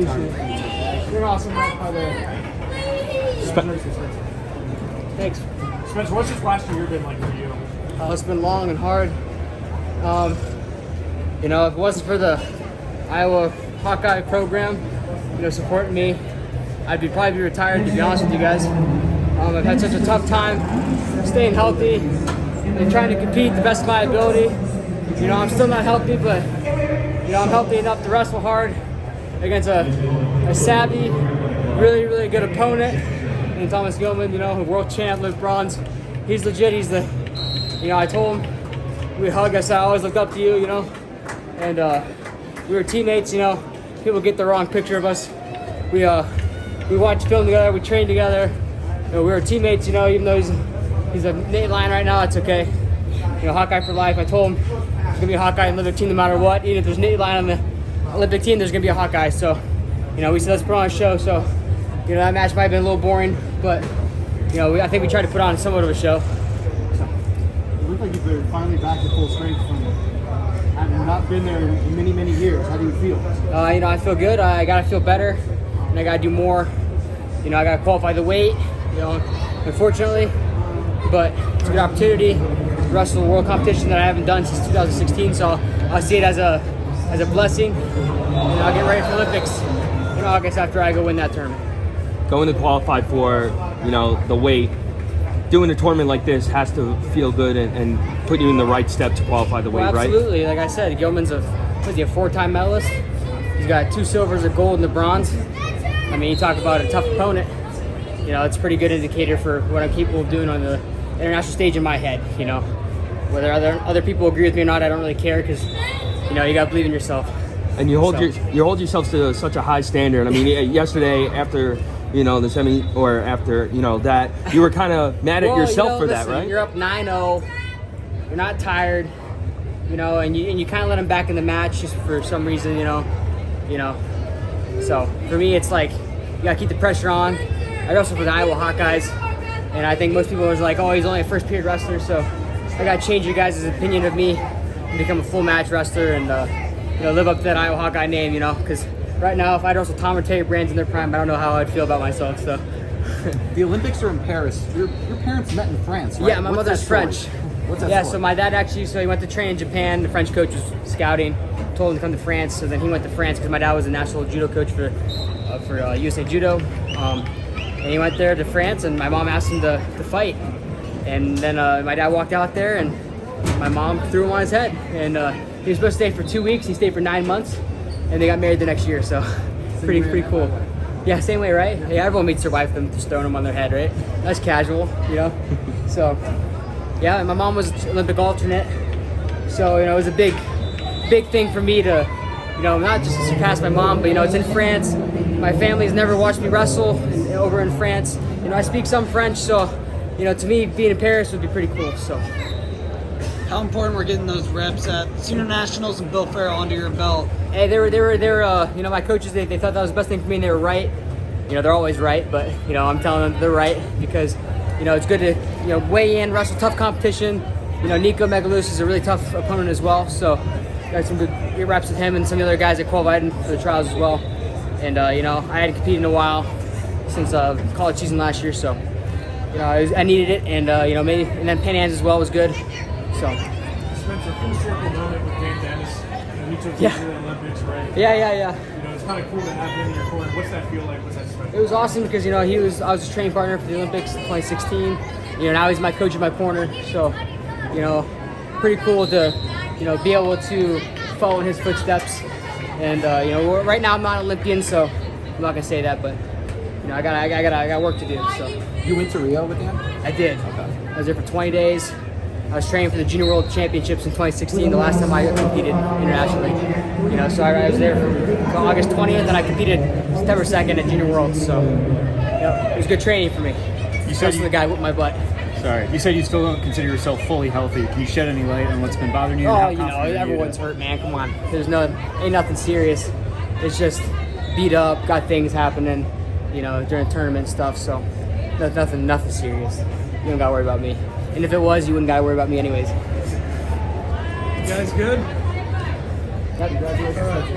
appreciate it. You're awesome, by the way. Thanks. Spencer, what's this last year been like for you? It's been long and hard. You know, if it wasn't for the Iowa Hawkeye program, you know, supporting me, I'd probably be retired, to be honest with you guys. I've had such a tough time staying healthy and trying to compete the best of my ability. You know, I'm still not healthy, but, you know, I'm healthy enough to wrestle hard against a savvy, really, really good opponent. And Thomas Gilman, you know, world champ, lived bronze. He's legit. He's the, you know, I told him, we hug. I said, I always looked up to you, you know. And we were teammates, you know. People get the wrong picture of us. We watched film together. We trained together. You know, we were teammates, you know. Even though he's a Nate line right now, that's okay. You know, Hawkeye for life. I told him there's gonna be a Hawkeye in the Olympic team no matter what. Even if there's Nate line on the Olympic team, there's gonna be a Hawkeye. So, you know, we said let's put on a show. So, you know, that match might have been a little boring, but you know, I think we tried to put on somewhat of a show. It looked like you've finally back to full strength from having not been there in many, many years. How do you feel? You know, I feel good. I gotta feel better, and I gotta do more. You know, I gotta qualify the weight. You know, unfortunately, but it's a good opportunity to wrestle a world competition that I haven't done since 2016. So I'll see it as a blessing, and I'll get ready for Olympics in August after I go win that tournament. Going to qualify for, you know, the weight, doing a tournament like this has to feel good and put you in the right step to qualify the weight, well, right? Absolutely. Like I said, Gilman's a 4-time medalist. He's got 2 silvers, a gold, and a bronze. I mean, you talk about a tough opponent. You know, it's a pretty good indicator for what I'm capable of doing on the international stage in my head. You know, whether other people agree with me or not, I don't really care because, you know, you got to believe in yourself. And you hold yourself to such a high standard. I mean, yesterday after, you know, the semi, or after, you know, that, you were kind of mad at yourself, you know, for that, right? You're up 9-0. You're not tired, you know, and you kind of let them back in the match just for some reason, you know. So for me, it's like you gotta keep the pressure on. I wrestle for the Iowa Hawkeyes, and I think most people are like, oh, he's only a first period wrestler, so I gotta change your guys' opinion of me and become a full match wrestler and you know, live up to that Iowa Hawkeye name, you know, because right now, if I wrestle Tom or Terry Brands in their prime, I don't know how I'd feel about myself. So, the Olympics are in Paris. Your parents met in France, right? Yeah, my mother's French. What's that Yeah, story? so my dad actually, he went to train in Japan. The French coach was scouting, told him to come to France. So then he went to France because my dad was a national judo coach for USA Judo. And he went there to France, and my mom asked him to fight. And then my dad walked out there, and my mom threw him on his head. And he was supposed to stay for 2 weeks. He stayed for 9 months, and they got married the next year. So pretty cool. Yeah, same way, right? Yeah, everyone meets their wife, them just throwing them on their head, right? That's casual, you know. So yeah, and my mom was Olympic alternate, so you know it was a big thing for me to, you know, not just to surpass my mom, but you know it's in France. My family's never watched me wrestle over in France. You know, I speak some French, so you know, to me being in Paris would be pretty cool. So. How important were getting those reps at Senior Nationals and Bill Farrell under your belt? Hey, they were you know, my coaches, they thought that was the best thing for me, and they were right. You know, they're always right, but, you know, I'm telling them they're right because, you know, it's good to, you know, weigh in, wrestle tough competition. You know, Nico Megalous is a really tough opponent as well, so got some good reps with him and some of the other guys that qualified for the trials as well. And, you know, I hadn't competed in a while since college season last year, so, you know, I needed it, and, you know, maybe, and then Pan Ams as well was good. So. Spencer, full circle moment with Dan Dennis. You know, he took you to the Olympics, right? Yeah. You know, it's kind of cool to have him in your corner. What's that feel like? What's that special? It was awesome because, you know, I was his training partner for the Olympics in 2016. You know, now he's my coach in my corner. So, you know, pretty cool to, you know, be able to follow in his footsteps. And, you know, right now I'm not an Olympian, so I'm not gonna say that, but, you know, I got work to do. So. You went to Rio with him? I did. Okay. I was there for 20 days. I was training for the Junior World Championships in 2016, the last time I competed internationally. You know, so I was there from August 20th, and I competed September 2nd at Junior Worlds. So, you know, it was good training for me. You said the guy whipped my butt. Sorry, you said you still don't consider yourself fully healthy. Can you shed any light on what's been bothering you? Oh, you know, everyone's hurt, man. Come on, ain't nothing serious. It's just beat up, got things happening, you know, during tournament stuff. So, nothing serious. You don't gotta worry about me. And if it was, you wouldn't gotta worry about me anyways. You guys good? Congratulations.